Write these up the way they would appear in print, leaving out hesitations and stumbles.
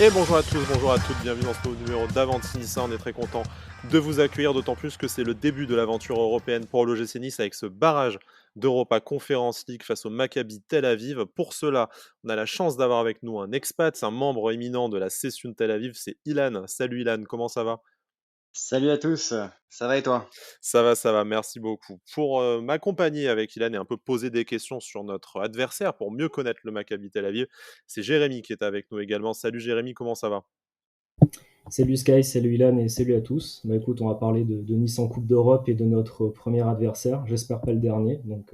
Et bonjour à tous, bonjour à toutes, bienvenue dans ce nouveau numéro d'Avanti Nice. On est très content de vous accueillir, d'autant plus que c'est le début de l'aventure européenne pour l'OGC Nice avec ce barrage d'Europa Conference League face au Maccabi Tel Aviv. Pour cela, on a la chance d'avoir avec nous un expat, un membre éminent de la session Tel Aviv, c'est Ilan. Salut Ilan, comment ça va? Salut à tous, ça va et toi? Ça va, merci beaucoup. Pour m'accompagner avec Ilan et un peu poser des questions sur notre adversaire pour mieux connaître le Maccabi Tel Aviv, c'est Jérémy qui est avec nous également. Salut Jérémy, comment ça va? Salut Sky, salut Ilan et salut à tous. Bah écoute, on va parler de Nice en Coupe d'Europe et de notre premier adversaire. J'espère pas le dernier, donc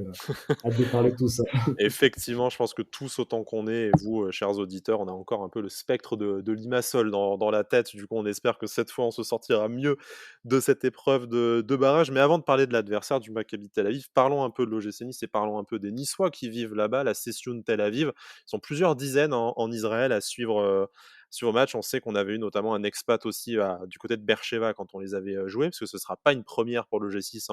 hâte de parler de tout ça. Effectivement, je pense que tous autant qu'on est, et vous, chers auditeurs, on a encore un peu le spectre de Limassol dans la tête. Du coup, on espère que cette fois, on se sortira mieux de cette épreuve de barrage. Mais avant de parler de l'adversaire du Maccabi Tel Aviv, parlons un peu de l'OGC Nice et parlons un peu des Niçois qui vivent là-bas, la Session Tel Aviv. Ils sont plusieurs dizaines en Israël à suivre le match. On sait qu'on avait eu notamment un expat aussi du côté de Beersheva quand on les avait joués, parce que ce ne sera pas une première pour l'OGC Nice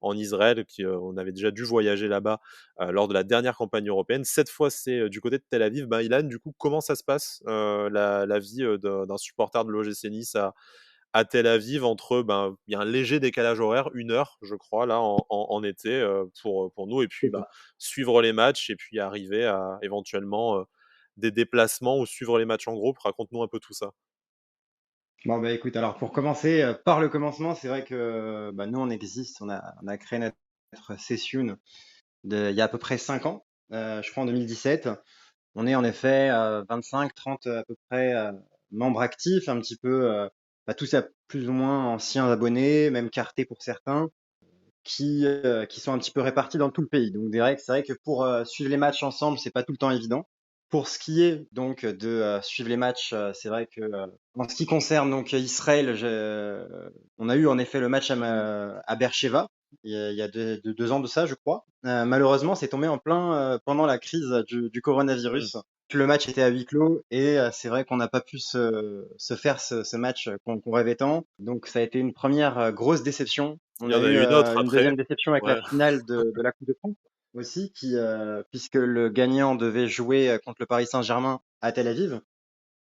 en Israël. On avait déjà dû voyager là-bas lors de la dernière campagne européenne. Cette fois, c'est du côté de Tel Aviv. Ben, Ilan, du coup, comment ça se passe la vie d'un supporter de l'OGC Nice à Tel Aviv entre, ben, il y a un léger décalage horaire, 1 heure, je crois, là, en été pour nous, et puis C'est bah, ça. suivre les matchs et puis arriver à éventuellement des déplacements ou suivre les matchs en groupe. Raconte-nous un peu tout ça. Bon bah écoute, alors pour commencer, par le commencement, c'est vrai que bah, nous on existe, on a créé notre session il y a à peu près 5 ans, je crois en 2017. On est en effet 25, 30 à peu près membres actifs, un petit peu, bah, tous plus ou moins anciens abonnés, même cartés pour certains, qui sont un petit peu répartis dans tout le pays. Donc c'est vrai que pour suivre les matchs ensemble, c'est pas tout le temps évident. Pour ce qui est donc de suivre les matchs, c'est vrai que en ce qui concerne donc Israël, on a eu en effet le match à Beersheva il y a 2 ans de ça, je crois. Malheureusement, c'est tombé en plein pendant la crise du Mm. coronavirus. Le match était à huis clos et c'est vrai qu'on n'a pas pu se faire ce match qu'on rêvait tant. Donc ça a été une première grosse déception. On Il y a en a eu eu une autre une après. deuxième déception avec la Ouais. finale de la Coupe de France aussi, puisque le gagnant devait jouer contre le Paris Saint-Germain à Tel Aviv.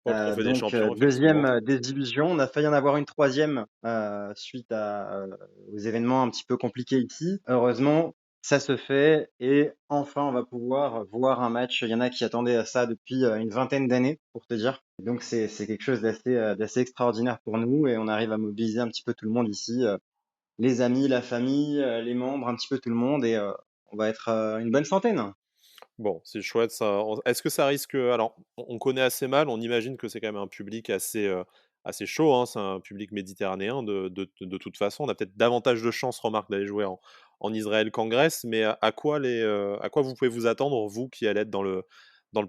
Pour le trophée des Donc champions, deuxième effectivement. désillusion. On a failli en avoir une troisième suite aux événements un petit peu compliqués ici. Heureusement, ça se fait et enfin on va pouvoir voir un match. Il y en a qui attendaient à ça depuis une vingtaine d'années, pour te dire. Donc c'est quelque chose d'assez extraordinaire pour nous et on arrive à mobiliser un petit peu tout le monde ici, les amis, la famille, les membres, un petit peu tout le monde et on va être une bonne centaine. Bon, c'est chouette ça. Est-ce que ça risque, alors on connaît assez mal, on imagine que c'est quand même un public assez chaud, hein, c'est un public méditerranéen de toute façon. On a peut-être davantage de chances, remarque, d'aller jouer en Israël qu'en Grèce, mais à quoi vous pouvez vous attendre, vous qui allez être dans le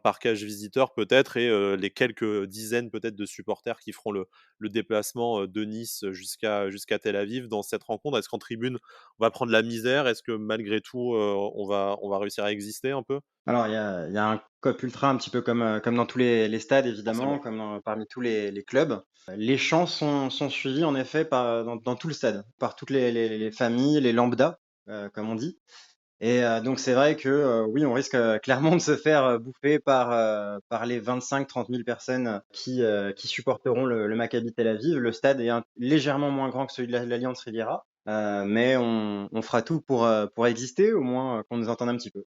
parcage visiteur peut-être, et les quelques dizaines peut-être de supporters qui feront le déplacement de Nice jusqu'à Tel Aviv dans cette rencontre? Est-ce qu'en tribune, on va prendre la misère? Est-ce que malgré tout, on va réussir à exister un peu? Alors, il y a un COP ultra un petit peu comme dans tous les stades, évidemment, Forcément. comme parmi tous les clubs. Les champs sont suivis, en effet, dans tout le stade, par toutes les familles, les lambdas, comme on dit. Et donc, c'est vrai que oui, on risque clairement de se faire bouffer par les 25-30 000 personnes qui supporteront le Maccabi Tel Aviv. Le stade est légèrement moins grand que celui de l'Alliance Riviera, mais on fera tout pour exister, au moins qu'on nous entende un petit peu.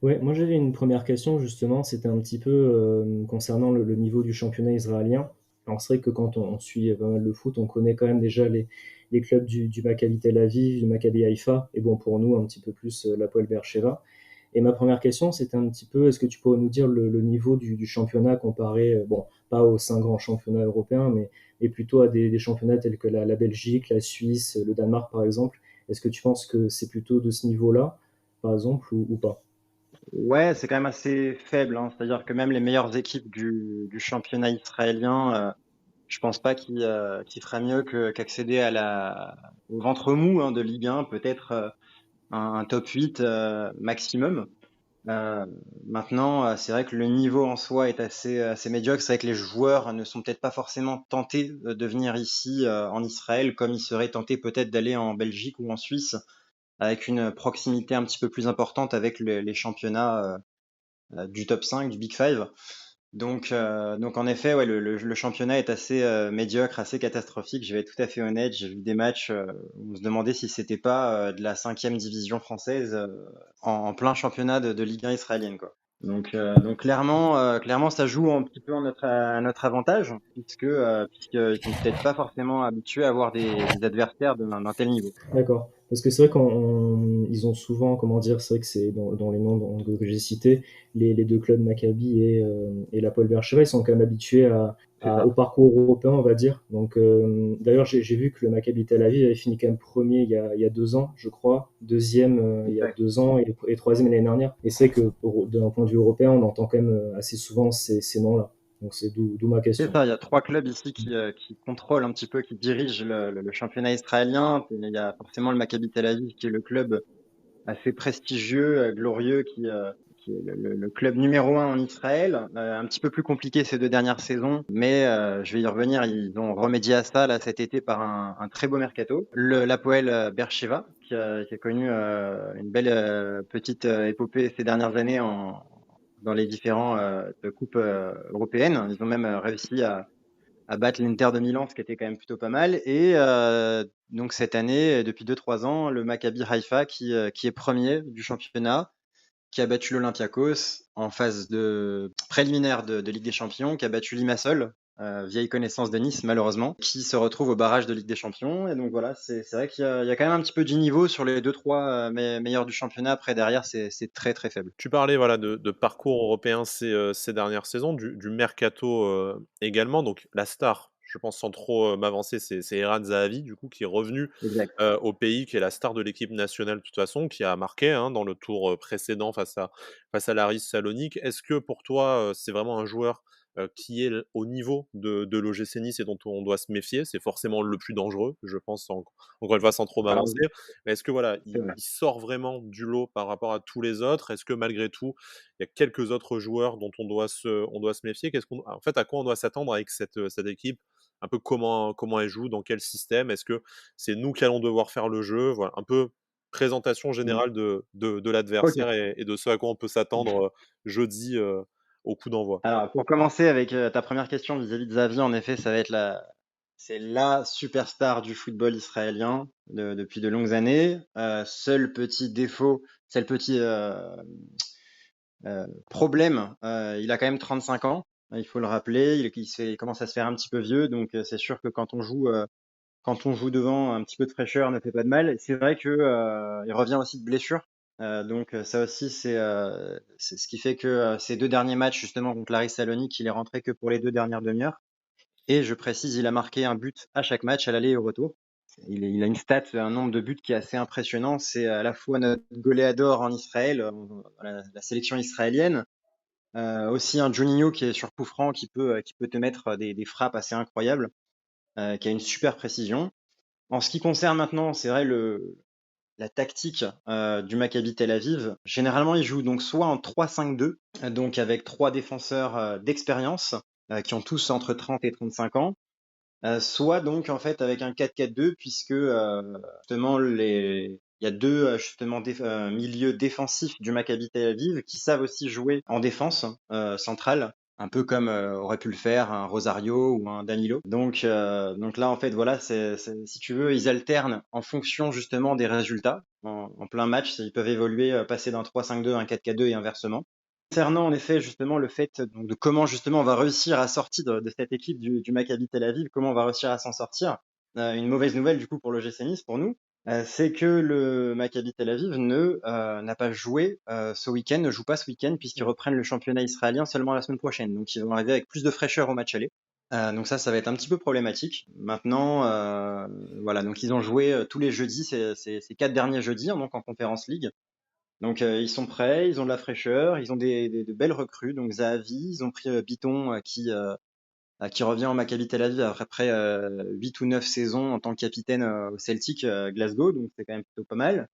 Ouais, moi j'avais une première question justement, c'était un petit peu concernant le niveau du championnat israélien. Alors c'est vrai que quand on suit pas mal le foot, on connaît quand même déjà les clubs du Maccabi Tel Aviv, du Maccabi Haïfa, et bon pour nous un petit peu plus l'Hapoel Beersheva. Et ma première question, c'était un petit peu, est-ce que tu pourrais nous dire le niveau du championnat comparé, bon, pas aux 5 grands championnats européens, mais plutôt à des championnats tels que la Belgique, la Suisse, le Danemark par exemple. Est-ce que tu penses que c'est plutôt de ce niveau-là, par exemple, ou pas? Ouais, c'est quand même assez faible, hein. C'est-à-dire que même les meilleures équipes du championnat israélien, je pense pas qu'il fera mieux qu'accéder au ventre mou hein, de Ligue 1, peut-être un top 8 maximum. Euh, Maintenant, c'est vrai que le niveau en soi est assez médiocre. C'est vrai que les joueurs ne sont peut-être pas forcément tentés de venir ici en Israël, comme ils seraient tentés peut-être d'aller en Belgique ou en Suisse, avec une proximité un petit peu plus importante avec les championnats du top 5, du Big Five. Donc en effet, ouais, le championnat est assez médiocre, assez catastrophique. Je vais être tout à fait honnête. J'ai vu des matchs où on se demandait si c'était pas de la cinquième division française en plein championnat de Ligue 1 israélienne, quoi. Donc clairement, ça joue un petit peu à notre avantage, puisqu'ils sont peut-être pas forcément habitués à avoir des adversaires d'un tel niveau. D'accord. Parce que c'est vrai qu'ils ont souvent, comment dire, c'est vrai que c'est dans les noms que j'ai cités, les deux clubs Maccabi et l'Hapoel Beersheva, ils sont quand même habitués C'est ça. au parcours européen, on va dire. Donc, d'ailleurs, j'ai vu que le Maccabi Tel Aviv avait fini quand même premier il y a 2 ans, je crois, deuxième il y a Exact. 2 ans et troisième l'année dernière. Et c'est vrai que d'un point de vue européen, on entend quand même assez souvent ces noms-là. Donc, c'est d'où ma C'est question. ça, il y a trois clubs ici qui contrôlent un petit peu, qui dirigent le championnat israélien. Il y a forcément le Maccabi Tel Aviv, qui est le club assez prestigieux, glorieux, qui est le club numéro un en Israël. Un petit peu plus compliqué ces 2 dernières saisons, mais je vais y revenir. Ils ont remédié à ça là cet été par un très beau mercato. L'Hapoel Beersheva, qui a connu une belle petite épopée ces dernières années dans les différents coupes européennes. Ils ont même réussi à battre l'Inter de Milan, ce qui était quand même plutôt pas mal. Et donc cette année, depuis 2-3 ans, le Maccabi Haïfa qui est premier du championnat, qui a battu l'Olympiakos en phase de préliminaire de Ligue des Champions, qui a battu Limassol, vieille connaissance de Nice malheureusement, qui se retrouve au barrage de Ligue des Champions. Et donc voilà, c'est vrai qu'il y a quand même un petit peu du niveau sur les 2-3 meilleurs du championnat. Après derrière, c'est très très faible. Tu parlais voilà, de parcours européen ces dernières saisons, du mercato également. Donc la star, je pense sans trop m'avancer, c'est Eran Zahavi, du coup, qui est revenu Exact. au pays, qui est la star de l'équipe nationale de toute façon, qui a marqué hein, dans le tour précédent face à l'Aris Salonique. Est-ce que pour toi, c'est vraiment un joueur qui est au niveau de l'OGC Nice et dont on doit se méfier? C'est forcément le plus dangereux, je pense, encore une fois, sans trop Alors m'avancer. Mais est-ce que voilà, c'est il, vrai. il sort vraiment du lot par rapport à tous les autres? Est-ce que malgré tout, il y a quelques autres joueurs dont on doit se méfier? En fait, à quoi on doit s'attendre avec cette équipe? Un peu comment elle joue, dans quel système? Est-ce que c'est nous qui allons devoir faire le jeu? Voilà, un peu présentation Mm. générale de Ok. l'adversaire et de ce à quoi on peut s'attendre jeudi au coup d'envoi. Alors, pour commencer avec ta première question vis-à-vis de Xavi, en effet, ça va être c'est la superstar du football israélien depuis de longues années. Seul petit défaut, seul petit problème, il a quand même 35 ans. Il faut le rappeler. Il commence à se faire un petit peu vieux, donc c'est sûr que quand on joue devant, un petit peu de fraîcheur ne fait pas de mal. C'est vrai que il revient aussi de blessure. Donc ça aussi c'est ce qui fait que ces 2 derniers matchs justement contre l'Aris Salonique, il est rentré que pour les 2 dernières demi-heures. Et je précise, il a marqué un but à chaque match, à l'aller et au retour. Il a une stat, un nombre de buts qui est assez impressionnant. C'est à la fois notre goléador en Israël, la sélection israélienne, aussi un Juninho qui est sur coup franc, qui peut te mettre des frappes assez incroyables, qui a une super précision. En ce qui concerne maintenant, c'est vrai, la tactique du Maccabi Tel Aviv, généralement, il joue donc soit en 3-5-2, donc avec 3 défenseurs d'expérience, qui ont tous entre 30 et 35 ans, soit donc en fait avec un 4-4-2, puisque justement il y a deux justement milieux défensifs du Maccabi Tel Aviv qui savent aussi jouer en défense centrale, un peu comme aurait pu le faire un Rosario ou un Danilo. Donc là en fait voilà, si tu veux, ils alternent en fonction justement des résultats. En plein match, ils peuvent évoluer, passer d'un 3-5-2 à un 4-4-2 et inversement. Concernant en effet justement le fait donc, de comment justement on va réussir à sortir de cette équipe du Maccabi Tel Aviv, comment on va réussir à s'en sortir. Une mauvaise nouvelle du coup pour le GC Nice, pour nous, c'est que le Maccabi Tel Aviv n'a pas joué ce week-end, ne joue pas ce week-end puisqu'ils reprennent le championnat israélien seulement la semaine prochaine. Donc ils vont arriver avec plus de fraîcheur au match aller. Donc ça va être un petit peu problématique. Maintenant, voilà, donc ils ont joué tous les jeudis, ces 4 derniers jeudis, hein, donc en Conference League. Donc ils sont prêts, ils ont de la fraîcheur, ils ont de belles recrues. Donc Zahavi, ils ont pris Biton qui revient en Maccabi Tel Aviv après 8 ou 9 saisons en tant que capitaine au Celtic Glasgow, donc c'est quand même plutôt pas mal.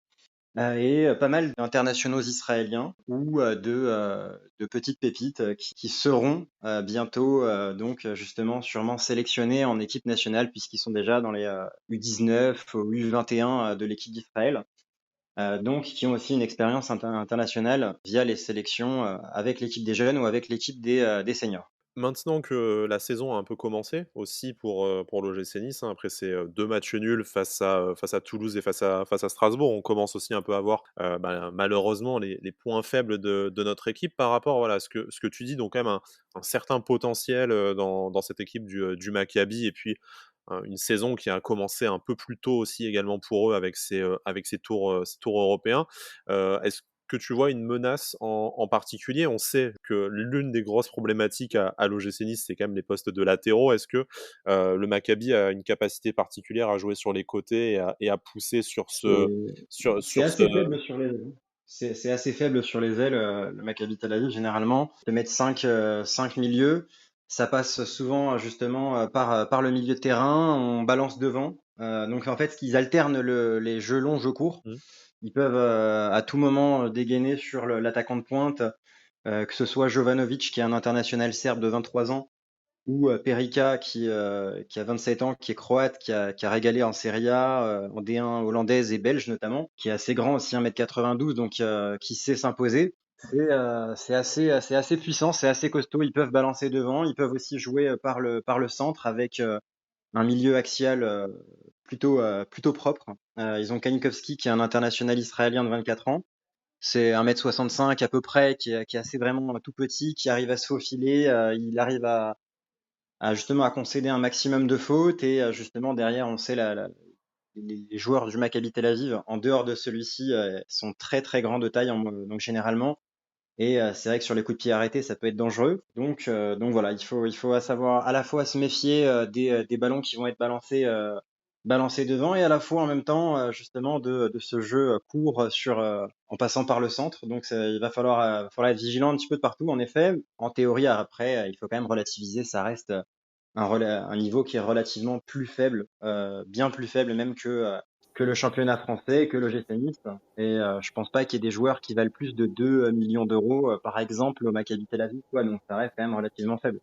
Et pas mal d'internationaux israéliens ou de petites pépites qui seront bientôt donc justement sûrement sélectionnés en équipe nationale puisqu'ils sont déjà dans les U19 ou U21 de l'équipe d'Israël. donc qui ont aussi une expérience internationale via les sélections avec l'équipe des jeunes ou avec l'équipe des seniors. Maintenant que la saison a un peu commencé aussi pour l'OGC Nice, hein, après ces, 2 matchs nuls face à Toulouse et face à Strasbourg, on commence aussi un peu à voir, malheureusement les points faibles de notre équipe par rapport, voilà, à ce que tu dis, donc quand même un certain potentiel, dans cette équipe du Maccabi et puis, une saison qui a commencé un peu plus tôt aussi également pour eux avec ces tours européens. Est-ce que tu vois une menace en particulier? On sait que l'une des grosses problématiques à l'OGC Nice, c'est quand même les postes de latéraux. Est-ce que, le Maccabi a une capacité particulière à jouer sur les côtés et à pousser sur ce C'est sur c'est sur ce assez faible sur les ailes. C'est assez faible sur les ailes, le Maccabi Tel Aviv, généralement. De mettre cinq milieux, ça passe souvent justement par le milieu de terrain, on balance devant. Donc en fait, ils alternent les jeux longs, jeux courts. mmh, Ils peuvent à tout moment dégainer sur l'attaquant de pointe, que ce soit Jovanovic, qui est un international serbe de 23 ans, ou Perica qui a 27 ans, qui est croate, qui a régalé en Serie A, en D1 hollandaise et belge notamment, qui est assez grand aussi, 1m92, donc qui sait s'imposer. C'est assez puissant, c'est assez costaud. Ils peuvent balancer devant, ils peuvent aussi jouer par le centre avec un milieu axial plutôt propre. Ils ont Kanikowski qui est un international israélien de 24 ans. C'est 1m65 à peu près, qui est assez vraiment tout petit, qui arrive à se faufiler. Il arrive justement à concéder un maximum de fautes et justement derrière on sait les joueurs du Maccabi Tel Aviv en dehors de celui-ci sont très très grands de taille donc généralement et c'est vrai que sur les coups de pied arrêtés ça peut être dangereux donc voilà il faut savoir à la fois se méfier des ballons qui vont être balancés devant et à la fois en même temps justement de ce jeu court en passant par le centre donc il va falloir être vigilant un petit peu de partout en effet en théorie après il faut quand même relativiser ça reste un niveau qui est relativement plus faible, bien plus faible même que le championnat français, que le GC Nice. Et je pense pas qu'il y ait des joueurs qui valent plus de 2 millions d'euros, par exemple au Maccabi Tel Aviv, quoi. Donc ça reste quand même relativement faible.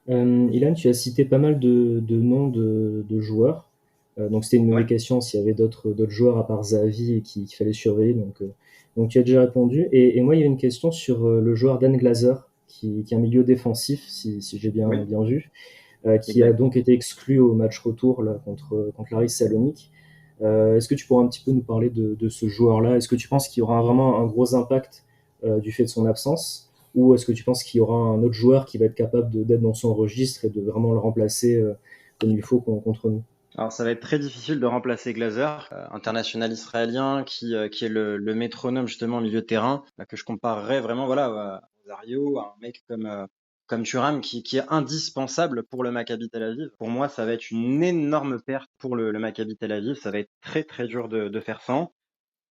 Ilan, tu as cité pas mal de noms de joueurs. Donc c'était une de mes Ouais. questions s'il y avait d'autres joueurs à part Zahavi et qu'il fallait surveiller. Donc tu as déjà répondu. Et moi, il y avait une question sur le joueur Dan Glazer, qui est un milieu défensif, si j'ai Oui, bien vu, qui a exact. donc été exclu au match retour là, contre l'Aris Salonique. Est-ce que tu pourrais un petit peu nous parler de ce joueur-là? Est-ce que tu penses qu'il y aura vraiment un gros impact du fait de son absence? Ou est-ce que tu penses qu'il y aura un autre joueur qui va être capable d'être dans son registre et de vraiment le remplacer comme il faut contre nous? Alors ça va être très difficile de remplacer Glazer, international israélien qui est le métronome justement au milieu de terrain, que je comparerais vraiment voilà à Zario, à un mec comme Thuram qui est indispensable pour le Maccabi Tel Aviv. Pour moi, ça va être une énorme perte pour le Maccabi Tel Aviv. Ça va être très très dur de faire sans.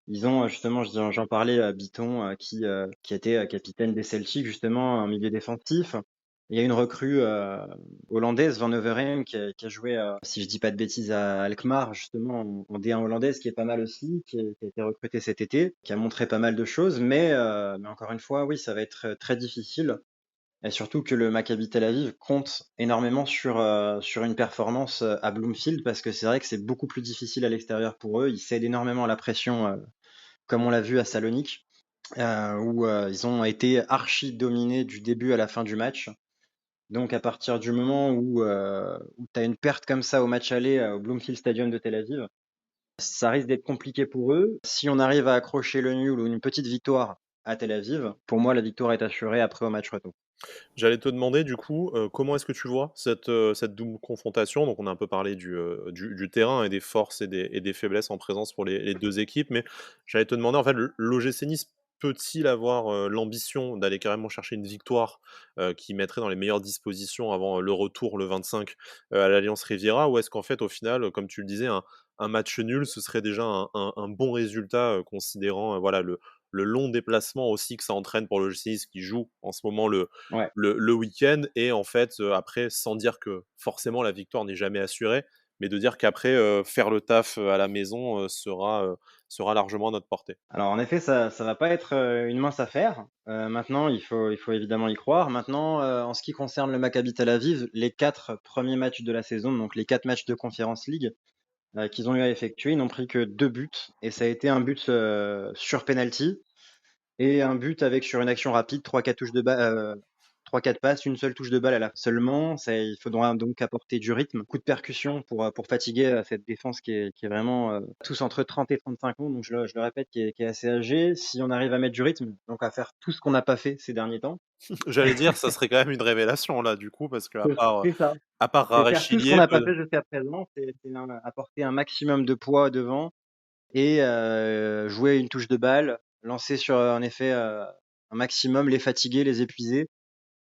Ils ont justement, j'en parlais, Bitton, qui était capitaine des Celtics, justement, un milieu défensif. Il y a une recrue hollandaise, Van Overheem, qui a joué, si je dis pas de bêtises, à Alkmaar, justement, en D1 hollandaise, qui est pas mal aussi, qui a été recruté cet été, qui a montré pas mal de choses. Mais encore une fois, oui, ça va être très difficile. Et surtout que le Maccabi Tel Aviv compte énormément sur une performance à Bloomfield, parce que c'est vrai que c'est beaucoup plus difficile à l'extérieur pour eux. Ils cèdent énormément à la pression comme on l'a vu à Salonique, où ils ont été archi dominés du début à la fin du match. Donc à partir du moment où tu as une perte comme ça au match aller au Bloomfield Stadium de Tel Aviv, ça risque d'être compliqué pour eux. Si on arrive à accrocher le nul ou une petite victoire à Tel Aviv, pour moi la victoire est assurée après au match retour. J'allais te demander du coup, comment est-ce que tu vois cette double confrontation? Donc on a un peu parlé du terrain et des forces et des faiblesses en présence pour les 2 équipes, mais j'allais te demander en fait l'OGC Nice peut-il avoir, l'ambition d'aller carrément chercher une victoire, qui mettrait dans les meilleures dispositions avant le retour le 25, à l'Alliance Riviera? Ou est-ce qu'en fait au final, comme tu le disais, un match nul, ce serait déjà un bon résultat, considérant, voilà le long déplacement aussi que ça entraîne pour l'OGC Nice qui joue en ce moment Ouais. le week-end et en fait, après, sans dire que forcément la victoire n'est jamais assurée, mais de dire qu'après, faire le taf, à la maison, sera largement à notre portée. Alors en effet, ça va pas être une mince affaire. Maintenant, il faut évidemment y croire. Maintenant, en ce qui concerne le Maccabi Tel Aviv, les 4 premiers matchs de la saison, donc les 4 matchs de Conference League, qu'ils ont eu à effectuer. Ils n'ont pris que 2 buts et ça a été un but sur penalty et un but avec sur une action rapide, 3-4 touches de balle, 3-4 passes, une seule touche de balle à la seulement. Il faudra donc apporter du rythme, coup de percussion pour fatiguer cette défense qui est vraiment tous entre 30 et 35 ans, donc je le répète, qui est assez âgée. Si on arrive à mettre du rythme, donc à faire tout ce qu'on n'a pas fait ces derniers temps. J'allais dire, ça serait quand même une révélation là, du coup, parce qu'à part, C'est ça. à part C'est faire tout ce qu'on Rarechilier, n'a pas fait jusqu'à présent, c'est apporter un maximum de poids devant et jouer une touche de balle, lancer sur en effet un maximum, les fatiguer, les épuiser.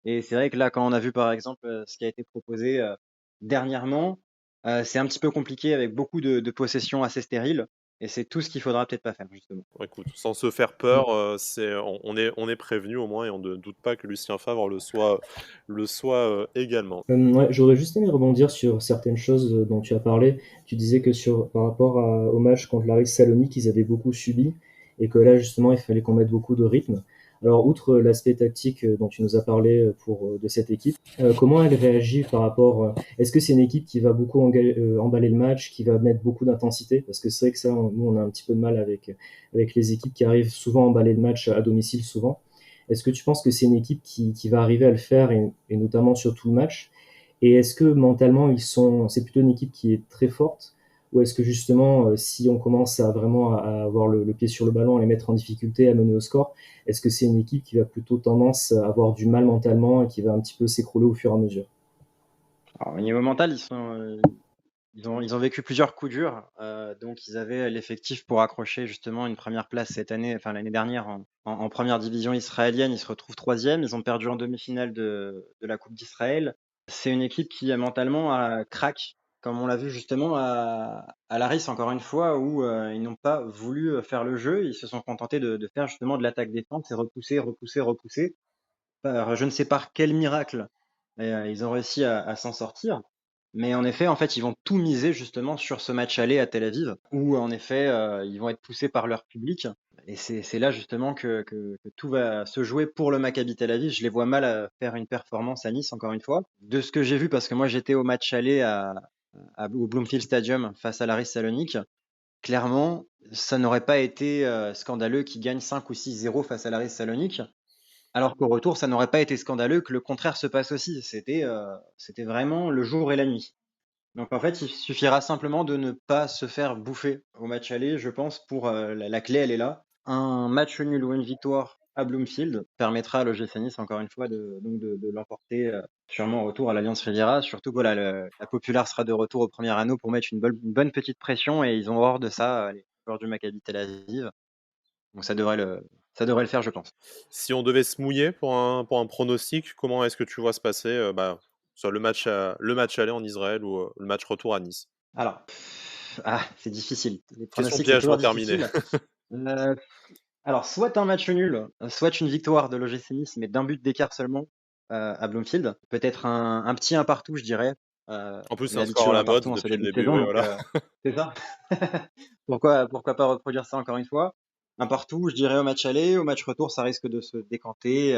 Et c'est vrai que là, quand on a vu par exemple ce qui a été proposé dernièrement, c'est un petit peu compliqué avec beaucoup de possessions assez stériles. Et c'est tout ce qu'il faudra peut-être pas faire justement. bon, écoute, sans se faire peur, on est prévenu au moins et on ne doute pas que Lucien Favre le soit également. Ouais, j'aurais juste aimé rebondir sur certaines choses dont tu as parlé. Tu disais que par rapport au match contre l'Aris Salonique, ils avaient beaucoup subi et que là, justement, il fallait qu'on mette beaucoup de rythme. Alors, outre l'aspect tactique dont tu nous as parlé de cette équipe, comment elle réagit par rapport... est-ce que c'est une équipe qui va beaucoup emballer le match, qui va mettre beaucoup d'intensité? Parce que c'est vrai que ça, nous, on a un petit peu de mal avec les équipes qui arrivent souvent à emballer le match à domicile souvent. Est-ce que tu penses que c'est une équipe qui va arriver à le faire et notamment sur tout le match? Et est-ce que mentalement, c'est plutôt une équipe qui est très forte? Ou est-ce que justement, si on commence à vraiment à avoir le pied sur le ballon, à les mettre en difficulté, à mener au score, est-ce que c'est une équipe qui va plutôt tendance à avoir du mal mentalement et qui va un petit peu s'écrouler au fur et à mesure? Alors, au niveau mental, ils ont vécu plusieurs coups durs, donc ils avaient l'effectif pour accrocher justement une première place cette année, enfin l'année dernière en première division israélienne. Ils se retrouvent troisième. Ils ont perdu en demi-finale de la Coupe d'Israël. C'est une équipe qui mentalement craque, comme on l'a vu justement à Laris encore une fois, où ils n'ont pas voulu faire le jeu. Ils se sont contentés de faire justement de l'attaque-défense et repousser, repousser, repousser. Je ne sais par quel miracle ils ont réussi à s'en sortir. Mais en effet, en fait, ils vont tout miser justement sur ce match aller à Tel Aviv, où en effet, ils vont être poussés par leur public. Et c'est là justement que tout va se jouer pour le Maccabi Tel Aviv. Je les vois mal faire une performance à Nice, encore une fois. De ce que j'ai vu, parce que moi j'étais au match aller au Bloomfield Stadium face à l'Aris Salonique, clairement, ça n'aurait pas été scandaleux qu'ils gagnent 5 ou 6-0 face à l'Aris Salonique. Alors qu'au retour, ça n'aurait pas été scandaleux que le contraire se passe aussi. C'était vraiment le jour et la nuit. Donc en fait, il suffira simplement de ne pas se faire bouffer au match aller, je pense, pour la clé, elle est là. Un match nul ou une victoire à Bloomfield permettra à l'OGC Nice, encore une fois, de l'emporter sûrement au retour à l'Alliance Riviera. Surtout que voilà, la Populaire sera de retour au premier anneau pour mettre une bonne petite pression et ils ont hors de ça les joueurs du Maccabi Tel Aviv. Donc ça devrait le faire, je pense. Si on devait se mouiller pour un pronostic, comment est-ce que tu vois se passer, soit le match aller en Israël ou le match retour à Nice? Alors, c'est difficile. Les Question pronostics, c'est piège toujours pour terminer. difficile. Euh, alors, soit un match nul, soit une victoire de l'OGC Nice, mais d'un but d'écart seulement à Bloomfield. Peut-être un petit un partout, je dirais. En plus, On c'est est un habitué score à au la un mode partout en ce depuis le début de début, saison, oui, donc voilà. c'est ça. Pourquoi pas reproduire ça encore une fois? Un partout, je dirais au match aller. Au match retour, ça risque de se décanter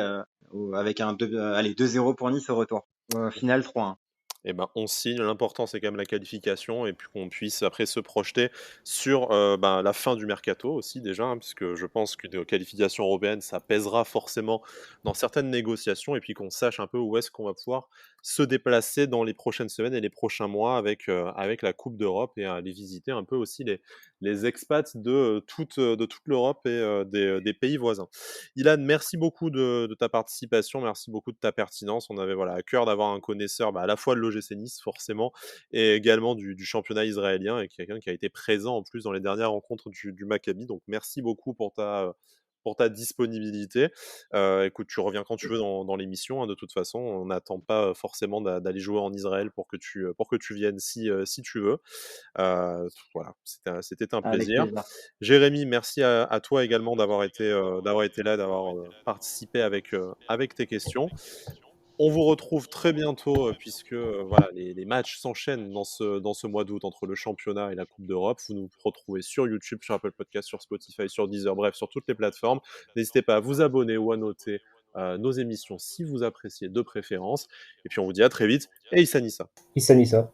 avec un 2-0 pour Nice au retour. Final 3-1. Eh ben, on signe. L'important, c'est quand même la qualification et puis qu'on puisse après se projeter sur la fin du mercato aussi déjà, hein, puisque je pense qu'une qualification européenne, ça pèsera forcément dans certaines négociations et puis qu'on sache un peu où est-ce qu'on va pouvoir se déplacer dans les prochaines semaines et les prochains mois avec la Coupe d'Europe et aller visiter un peu aussi les expats de toute l'Europe et des pays voisins. Ilan, merci beaucoup de ta participation, merci beaucoup de ta pertinence. On avait voilà, à cœur d'avoir un connaisseur à la fois de l'OGC Nice, forcément, et également du championnat israélien, et quelqu'un qui a été présent en plus dans les dernières rencontres du Maccabi. Donc merci beaucoup pour ta disponibilité. Écoute, tu reviens quand tu veux dans l'émission, hein, de toute façon. On n'attend pas forcément d'aller jouer en Israël pour que tu viennes si tu veux. Voilà, c'était un Avec plaisir. plaisir. Jérémy, merci à toi également d'avoir été là, d'avoir participé avec tes questions. On vous retrouve très bientôt puisque voilà, les matchs s'enchaînent dans ce mois d'août entre le championnat et la Coupe d'Europe. Vous nous retrouvez sur YouTube, sur Apple Podcast, sur Spotify, sur Deezer, bref, sur toutes les plateformes. N'hésitez pas à vous abonner ou à noter nos émissions si vous appréciez de préférence. Et puis on vous dit à très vite et Issa Nissa. Issa Nissa.